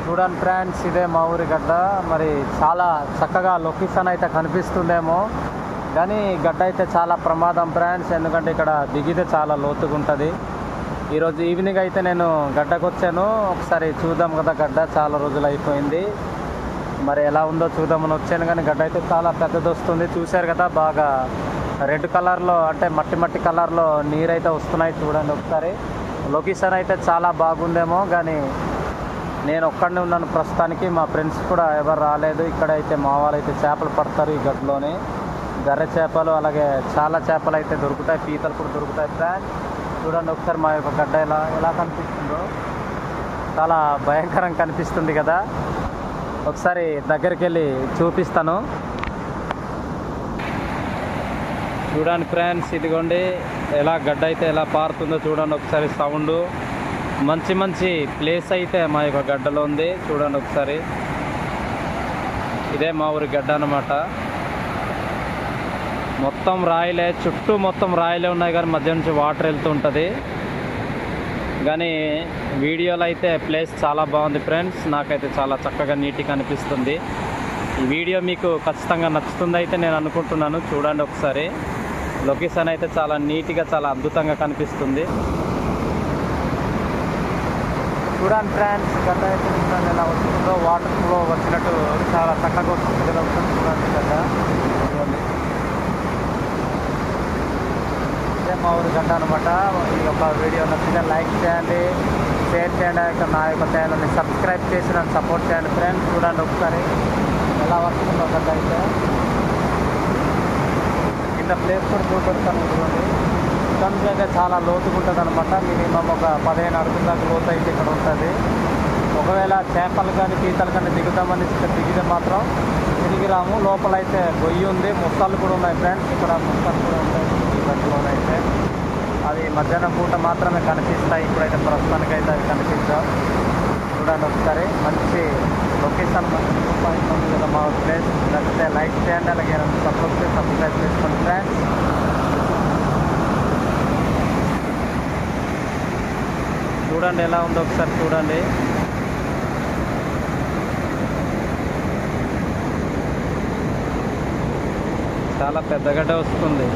చూడండి ఫ్రెండ్స్, ఇదే మా ఊరి గడ్డ. మరి చాలా చక్కగా లొకేషన్ అయితే కనిపిస్తుందేమో, కానీ గడ్డ అయితే చాలా ప్రమాదం ఫ్రెండ్స్. ఎందుకంటే ఇక్కడ దిగితే చాలా లోతుగా ఉంటుంది. ఈరోజు ఈవినింగ్ అయితే నేను గడ్డకు వచ్చాను. ఒకసారి చూద్దాం కదా, గడ్డ చాలా రోజులు అయిపోయింది, మరి ఎలా ఉందో చూద్దామని వచ్చాను. కానీ గడ్డ అయితే చాలా పెద్దది వస్తుంది. చూశారు కదా, బాగా రెడ్ కలర్లో, అంటే మట్టి మట్టి కలర్లో నీరైతే వస్తున్నాయి. చూడండి ఒకసారి. లొకేషన్ అయితే చాలా బాగుందేమో, కానీ నేను ఒక్కడనే ఉన్నాను ప్రస్తుతానికి. మా ఫ్రెండ్స్ కూడా ఎవరు రాలేదు. ఇక్కడైతే మా వాళ్ళు అయితే చేపలు పడతారు ఈ గడ్డలోనే. గర్రె చేపలు, అలాగే చాలా చేపలు అయితే దొరుకుతాయి, పీతలు కూడా దొరుకుతాయి ఫ్రెండ్స్. చూడండి ఒకసారి మా యొక్క గడ్డ ఎలా కనిపిస్తుందో. చాలా భయంకరంగా కనిపిస్తుంది కదా. ఒకసారి దగ్గరికి వెళ్ళి చూపిస్తాను. చూడండి ఫ్రెండ్స్, ఇదిగోండి ఎలా గడ్డ అయితే ఎలా పారుతుందో చూడండి ఒకసారి. సౌండ్ మంచి మంచి ప్లేస్ అయితే మా యొక్క గడ్డలో ఉంది. చూడండి ఒకసారి, ఇదే మా ఊరి గడ్డ అన్నమాట. మొత్తం రాయిలే, చుట్టూ మొత్తం రాయిలే ఉన్నాయి, కానీ మధ్య నుంచి వాటర్ వెళ్తూ ఉంటుంది. కానీ వీడియోలో అయితే ప్లేస్ చాలా బాగుంది ఫ్రెండ్స్. నాకైతే చాలా చక్కగా నీట్గా అనిపిస్తుంది. ఈ వీడియో మీకు ఖచ్చితంగా నచ్చుతుంది అయితే నేను అనుకుంటున్నాను. చూడండి ఒకసారి, లొకేషన్ అయితే చాలా నీట్గా, చాలా అద్భుతంగా కనిపిస్తుంది. చూడండి ఫ్రెండ్స్, గడ్డ అయితే చూడండి ఎలా వస్తుందో. వాటర్ ఫ్లో వచ్చినట్టు చాలా చక్కగా వస్తుంది కదా. చూడండి గడ్డ, చూడండి ఇదే మా ఊరి గడ్డ అనమాట. ఈ యొక్క వీడియో నచ్చితే లైక్ చేయండి, షేర్ చేయండి, నా యొక్క ఛానల్ని సబ్స్క్రైబ్ చేసి నన్ను సపోర్ట్ చేయండి ఫ్రెండ్స్. చూడండి ఒకసారి ఎలా వస్తుందో గడ్డ అయితే. కింద ప్లేస్ కూడా చూపెడతాను చూడండి. ఇక్కడ నుంచి అయితే చాలా లోతుగా ఉంటుంది అనమాట. మినిమం ఒక 15 అడుగుల దాకా లోతు అయితే ఇక్కడ ఉంటుంది. ఒకవేళ చేపలు కానీ పీతలు కానీ దిగుతామని ఇక్కడ దిగితే మాత్రం తిరిగి రాము. లోపల అయితే గొయ్యి ఉంది, ముస్తాలు కూడా ఉన్నాయి ఫ్రెండ్స్. ఇక్కడ ముస్తాలు కూడా ఉంటాయి ఈ గడ్డలోనైతే. అవి మధ్యాహ్నం పూట మాత్రమే కనిపిస్తాయి. ఇప్పుడైతే ప్రస్తుతానికి అయితే అవి కనిపించావు. చూడండి ఒకసారి, మంచి లొకేషన్, మంచి వ్యూ పాయింట్ ఉంది కదా మా ప్లేస్. నచ్చితే లైక్ చేయండి, అలాగే సబ్స్క్రైబ్ చేసుకోండి ఫ్రెండ్స్. చూడండి ఎలా ఉందో ఒకసారి చూడండి. చాలా పెద్ద గడ్డ వస్తుంది.